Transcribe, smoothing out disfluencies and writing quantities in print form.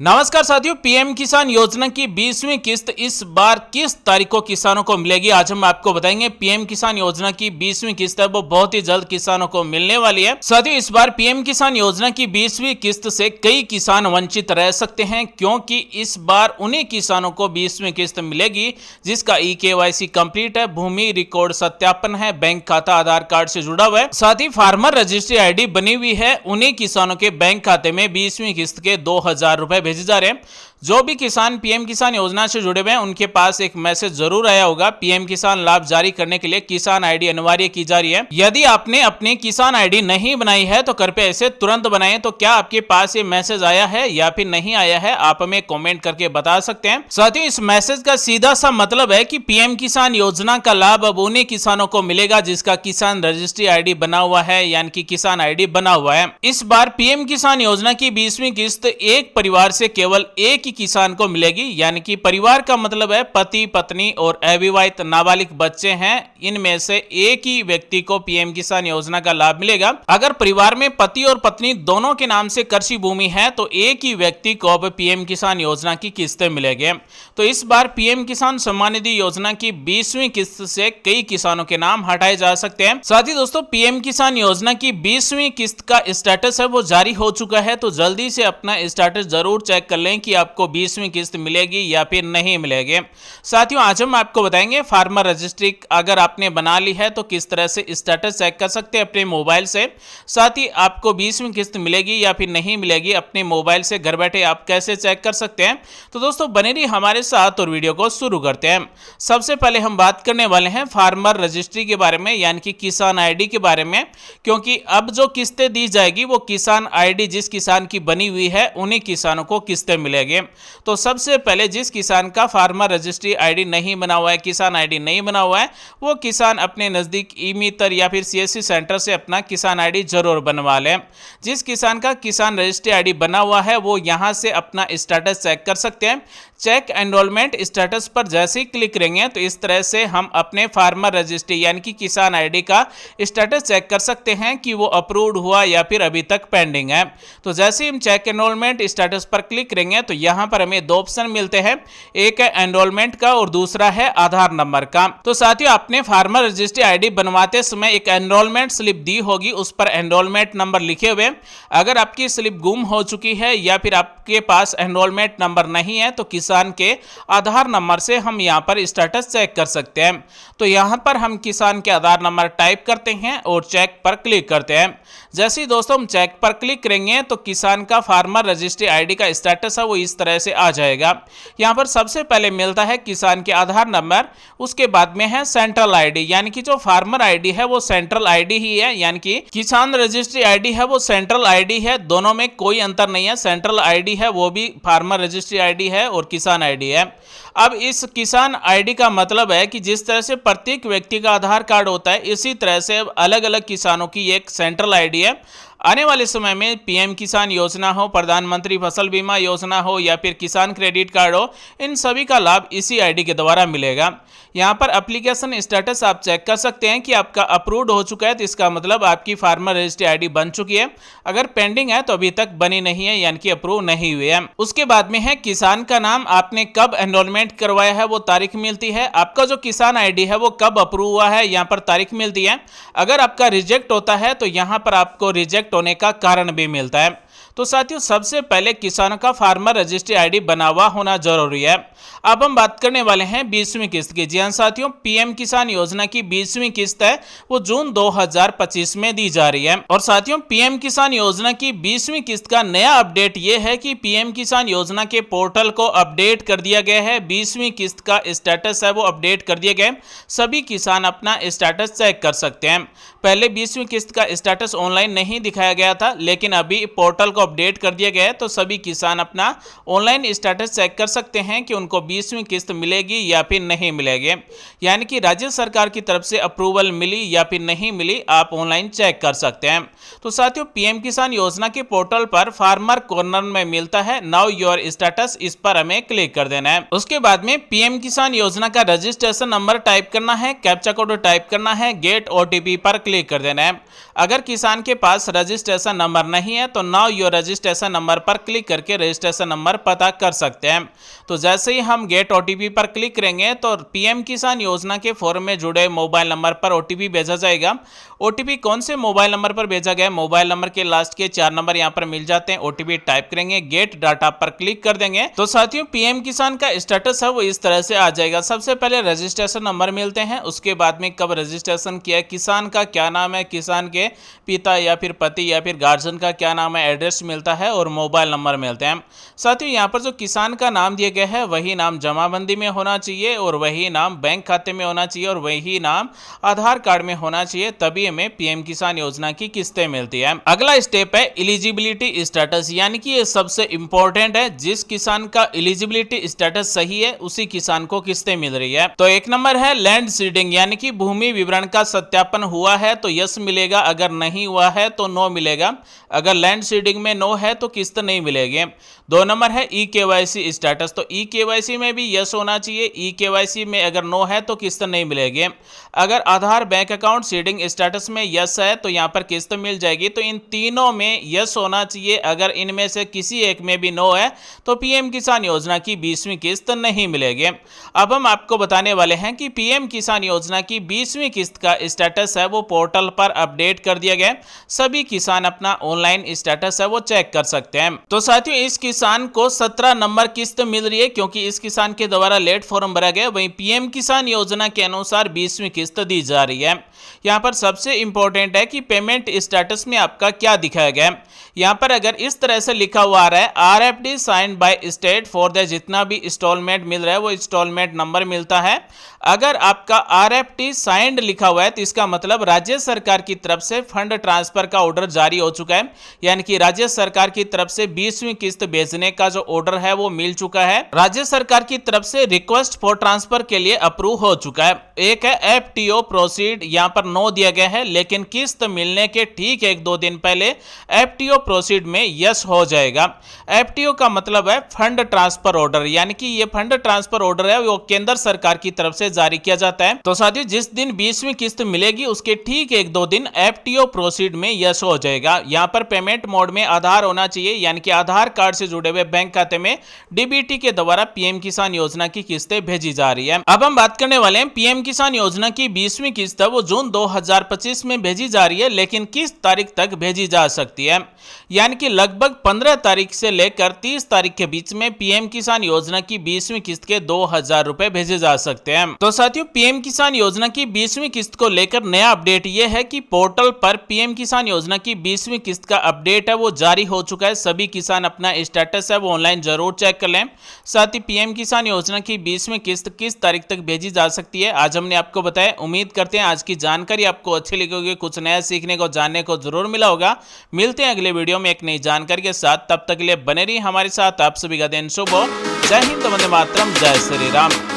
नमस्कार साथियों, पीएम किसान योजना की 20वीं किस्त इस बार किस तारीख को किसानों को मिलेगी, आज हम आपको बताएंगे। पीएम किसान योजना की 20वीं किस्त है वो बहुत ही जल्द किसानों को मिलने वाली है। साथियों, इस बार पीएम किसान योजना की 20वीं किस्त से कई किसान वंचित रह सकते हैं, क्योंकि इस बार उन्हीं किसानों को 20वीं किस्त मिलेगी जिसका ई-केवाईसी कंप्लीट है, भूमि रिकॉर्ड सत्यापन है, बैंक खाता आधार कार्ड से जुड़ा हुआ है, साथ ही फार्मर रजिस्ट्री आईडी बनी हुई है। उन्हीं किसानों के बैंक खाते में 20वीं किस्त के 2000 रुपए भेजे जा रहे हैं। जो भी किसान पीएम किसान योजना से जुड़े हुए हैं उनके पास एक मैसेज जरूर आया होगा। पीएम किसान लाभ जारी करने के लिए किसान आईडी अनिवार्य की जा रही है। यदि आपने अपनी किसान आईडी नहीं बनाई है तो कृपया इसे तुरंत बनाएं। तो क्या आपके पास ये मैसेज आया है या फिर नहीं आया है, आप हमें कमेंट करके बता सकते हैं। साथियों, इस मैसेज का सीधा सा मतलब है कि पीएम किसान योजना का लाभ अब उन्हीं किसानों को मिलेगा जिसका किसान रजिस्ट्री आईडी बना हुआ है, यानी कि किसान आईडी बना हुआ है। इस बार पीएम किसान योजना की 20वीं किस्त एक परिवार से केवल एक ही किसान को मिलेगी, यानी कि परिवार का मतलब है पति पत्नी और अविवाहित नाबालिग बच्चे हैं। इनमें से एक ही व्यक्ति को पीएम किसान योजना का लाभ मिलेगा। अगर परिवार में पति और पत्नी दोनों के नाम से कृषि भूमि है तो एक ही व्यक्ति को अब पीएम किसान योजना की किस्तें मिलेंगे। तो इस बार पीएम किसान सम्मान निधि योजना की 20वीं किस्त से कई किसानों के नाम हटाए जा सकते हैं। साथ ही दोस्तों, पीएम किसान योजना की 20वीं किस्त का स्टेटस है वो जारी हो चुका है, तो जल्दी से अपना स्टेटस जरूर चेक कर लें कि आपको 20वीं किस्त मिलेगी या फिर नहीं मिलेगी। साथियों, आज हम आपको बताएंगे फार्मर रजिस्ट्री अगर आपने बना ली है तो किस तरह से स्टेटस चेक कर सकते हैं अपने मोबाइल से। साथ ही आपको 20वीं किस्त मिलेगी या फिर नहीं मिलेगी अपने मोबाइल से घर बैठे आप कैसे चेक कर सकते हैं। तो दोस्तों, बने रहिए हमारे साथ और वीडियो को शुरू करते हैं। सबसे पहले हम बात करने वाले हैं फार्मर रजिस्ट्री के बारे में, यानी कि किसान आईडी के बारे में, क्योंकि अब जो किस्तें दी जाएगी वो किसान आईडी जिस किसान की बनी हुई है उन्हीं किसानों को किस्तें मिलेगी। तो सबसे पहले जिस किसान का फार्मर रजिस्ट्री आईडी नहीं बना हुआ है, किसान आईडी नहीं बना हुआ है, वो किसान अपने नजदीक ई-मित्र या फिर सीएससी सेंटर से अपना किसान आईडी जरूर बनवा लें। जिस किसान का किसान रजिस्ट्री आईडी बना हुआ है वो यहां से अपना स्टेटस चेक कर सकते हैं। चेक एनरोलमेंट स्टेटस पर जैसे ही क्लिक करेंगे तो इस तरह से हम अपने फार्मर रजिस्ट्री यानी कि किसान आईडी का स्टेटस चेक कर सकते हैं कि वो अप्रूव्ड हुआ या फिर अभी तक पेंडिंग है। तो जैसे ही हम चेक एनरोलमेंट स्टेटस पर क्लिक करेंगे तो यहां पर हमें दो ऑप्शन मिलते हैं, एक है एनरोलमेंट का और दूसरा है आधार नंबर का। तो साथियों, आपने फार्मर रजिस्ट्री आईडी बनवाते समय एक एनरोलमेंट स्लिप दी होगी, उस पर एनरोलमेंट नंबर लिखे हुए। अगर आपकी स्लिप गुम हो चुकी है या फिर आपके पास एनरोलमेंट नंबर नहीं है तो किसान के आधार नंबर से हम यहां पर स्टेटस चेक कर सकते हैं। तो यहां पर हम किसान के आधार नंबर टाइप करते हैं और चेक पर क्लिक करते हैं। जैसे ही दोस्तों हम चेक पर क्लिक करेंगे तो किसान का फार्मर रजिस्ट्री आईडी का स्टेटस है वो इस तरह से आ जाएगा। यहां पर सबसे पहले मिलता है किसान के आधार नंबर, उसके बाद में है सेंट्रल आईडी, यानी कि जो फार्मर आईडी है वो सेंट्रल आईडी ही है, यानी कि किसान रजिस्ट्री आईडी है वो सेंट्रल आईडी है, दोनों में कोई अंतर नहीं है। सेंट्रल आईडी है वो भी फार्मर रजिस्ट्री आईडी है और किसान आईडी है। अब इस किसान आईडी का मतलब है कि जिस तरह से प्रत्येक व्यक्ति का आधार कार्ड होता है, इसी तरह से अलग अलग किसानों की एक सेंट्रल आईडी है। आने वाले समय में पीएम किसान योजना हो, प्रधानमंत्री फसल बीमा योजना हो या फिर किसान क्रेडिट कार्ड हो, इन सभी का लाभ इसी आईडी के द्वारा मिलेगा। यहाँ पर एप्लीकेशन स्टेटस आप चेक कर सकते हैं कि आपका अप्रूव्ड हो चुका है, तो इसका मतलब आपकी फार्मर रजिस्ट्री आईडी बन चुकी है। अगर पेंडिंग है तो अभी तक बनी नहीं है, यानी कि अप्रूव नहीं हुई है। उसके बाद में है किसान का नाम, आपने कब एनरोलमेंट करवाया है वो तारीख मिलती है। आपका जो किसान आईडी है वो कब अप्रूव हुआ है, यहाँ पर तारीख मिलती है। अगर आपका रिजेक्ट होता है तो यहाँ पर आपको रिजेक्ट होने का कारण भी मिलता है। तो साथियों, सबसे पहले किसानों का फार्मर रजिस्ट्री आईडी बना हुआ होना जरूरी है। अब हम बात करने वाले हैं 20वीं किस्त की। जी हां साथियों, पीएम किसान योजना की 20वीं किस्त है वो जून 2025 में दी जा रही है। और साथियों, पीएम किसान योजना की 20वीं किस्त का नया अपडेट ये है कि पीएम किसान योजना के पोर्टल को अपडेट कर दिया गया है। 20वीं किस्त का स्टेटस है वो अपडेट कर दिया गया है। सभी किसान अपना स्टेटस चेक कर सकते हैं। पहले 20वीं किस्त का स्टेटस ऑनलाइन नहीं दिखाया गया था, लेकिन अभी पोर्टल को अपडेट कर दिया गया है, तो सभी किसान अपना ऑनलाइन स्टेटस चेक कर सकते हैं कि उनको 20वीं किस्त मिलेगी या फिर नहीं मिलेगी। यानी कि राज्य सरकार की तरफ से अप्रूवल मिली या फिर नहीं मिली, आप ऑनलाइन चेक कर सकते हैं। तो साथियों, पीएम किसान योजना के पोर्टल पर फार्मर कॉर्नर में मिलता है नाउ योर स्टेटस, इस पर हमें क्लिक कर देना है। उसके बाद में पीएम किसान योजना का रजिस्ट्रेशन नंबर टाइप करना है, कैप्चा कोड टाइप करना है, गेट ओटीपी पर क्लिक कर देना है। अगर किसान के पास रजिस्ट्रेशन नंबर नहीं है तो नाउ योर रजिस्ट्रेशन नंबर पर क्लिक करके रजिस्ट्रेशन नंबर पता कर सकते हैं। तो जैसे ही हम गेट ओटीपी पर क्लिक करेंगे तो पीएम किसान योजना के फॉर्म में जुड़े मोबाइल नंबर पर ओटीपी भेजा जाएगा। ओटीपी कौन से मोबाइल नंबर पर भेजा गया, मोबाइल नंबर के लास्ट के 4 नंबर यहाँ पर मिल जाते हैं। ओटीपी टाइप करेंगे, गेट डाटा पर क्लिक कर देंगे तो साथियों पीएम किसान का स्टेटस है वो इस तरह से आ जाएगा। सबसे पहले रजिस्ट्रेशन नंबर मिलते हैं, उसके बाद में कब रजिस्ट्रेशन किया, किसान का क्या नाम है, किसान के पिता या फिर पति या फिर गार्जियन का क्या नाम है, एड्रेस मिलता है और मोबाइल नंबर मिलते हैं। साथियों यहाँ पर जो किसान का नाम दिया गया है वही नाम जमाबंदी में होना चाहिए और वही नाम बैंक खाते में होना चाहिए और वही नाम आधार कार्ड में होना चाहिए, तभी हमें पीएम किसान योजना की किस्तें मिलती है। अगला स्टेप है एलिजिबिलिटी स्टेटस, यानी कि ये सबसे इंपॉर्टेंट है। जिस किसान का एलिजिबिलिटी स्टेटस सही है उसी किसान को किस्तें मिल रही है। तो एक नंबर है लैंड सीडिंग, यानी कि भूमि विवरण का सत्यापन हुआ है तो यस मिलेगा, अगर नहीं हुआ है तो नो मिलेगा। अगर लैंड सीडिंग में नो है तो किस्त नहीं मिलेगी। 2 नंबर है ई केवाईसी स्टेटस, तो ई केवाईसी में भी यस होना चाहिए, ई केवाईसी में अगर नो है तो किस्त नहीं मिलेगी। अगर आधार बैंक अकाउंट सीडिंग स्टेटस में यस है तो यहां पर किस्त मिल जाएगी। तो इन तीनों में यस होना चाहिए, अगर इनमें से किसी एक में भी नो है तो पीएम किसान योजना की 20वीं किस्त नहीं मिलेगी। अब हम आपको बताने वाले हैं कि पीएम किसान योजना की 20वीं किस्त का स्टेटस है वो पोर्टल पर अपडेट कर दिया गया। सभी किसान अपना ऑनलाइन स्टेटस है वो चेक कर सकते हैं। तो साथियों इस किसान को 17 नंबर किस्त मिल रही है क्योंकि इस किसान के द्वारा लेट फॉर्म भरा गया। वहीं पीएम किसान योजना के अनुसार 20वीं किस्त दी जा रही है। यहाँ पर सबसे इंपॉर्टेंट है कि पेमेंट स्टेटस में आपका क्या दिखाया गया है। यहाँ पर अगर इस तरह से लिखा हुआ आ रहा है RFD signed by state for the जितना भी इंस्टॉलमेंट मिल रहा है वो इंस्टॉलमेंट नंबर मिलता है। अगर आपका आरएफडी साइंड लिखा हुआ है तो इसका मतलब राज्य सरकार की तरफ से फंड ट्रांसफर का ऑर्डर जारी हो चुका है, यानी कि राज्य सरकार की तरफ से 20वीं किस्त भेजने का जो ऑर्डर है वो मिल चुका है। राज्य सरकार की तरफ से रिक्वेस्ट फॉर ट्रांसफर के लिए अप्रूव हो चुका है। एक है एफटीओ प्रोसीड, यहाँ पर नो दिया गया है, लेकिन किस्त मिलने के ठीक 1-2 दिन पहले एफटीओ प्रोसीड में यस हो जाएगा। एफटीओ का मतलब है फंड ट्रांसफर ऑर्डर, यानी कि ये फंड ट्रांसफर ऑर्डर है वो केंद्र सरकार की तरफ से जारी किया जाता है। तो साथियों जिस दिन 20वीं किस्त मिलेगी उसके ठीक 1-2 दिन एफटीओ प्रोसीड में यस हो जाएगा। यहाँ पर पेमेंट मोड में आधार होना चाहिए, यानी कि आधार कार्ड से जुड़े हुए बैंक खाते में डीबीटी के द्वारा पीएम किसान योजना की किस्तें भेजी जा रही है। अब हम बात करने वाले हैं पीएम किसान योजना की 20वीं किस्त वो जून 2025 में भेजी जा रही है, लेकिन किस तारीख तक भेजी जा सकती है, यानी कि लगभग 15 तारीख से लेकर 30 तारीख के बीच में पीएम किसान योजना की 20वीं किस्त के 2000 रुपए भेजे जा सकते हैं। तो साथियों पीएम किसान योजना की 20वीं किस्त को लेकर नया अपडेट यह है कि पोर्टल पर पीएम किसान योजना की 20वीं किस्त का अपडेट है वो जारी हो चुका है। सभी किसान अपना स्टेटस है वो ऑनलाइन जरूर चेक कर लें। साथ ही पीएम किसान योजना की 20वीं किस्त किस तारीख तक भेजी जा सकती है आज हमने आपको बताया। उम्मीद करते हैं आज की जानकारी आपको अच्छी लगी होगी, कुछ नया सीखने को जानने को जरूर मिला होगा। मिलते हैं अगले वीडियो में एक नई जानकारी के साथ, तब तक के लिए बने रहिए हमारे साथ। आप सभी का दिन शुभ हो। जय हिंद, वंदे मातरम, जय श्री राम।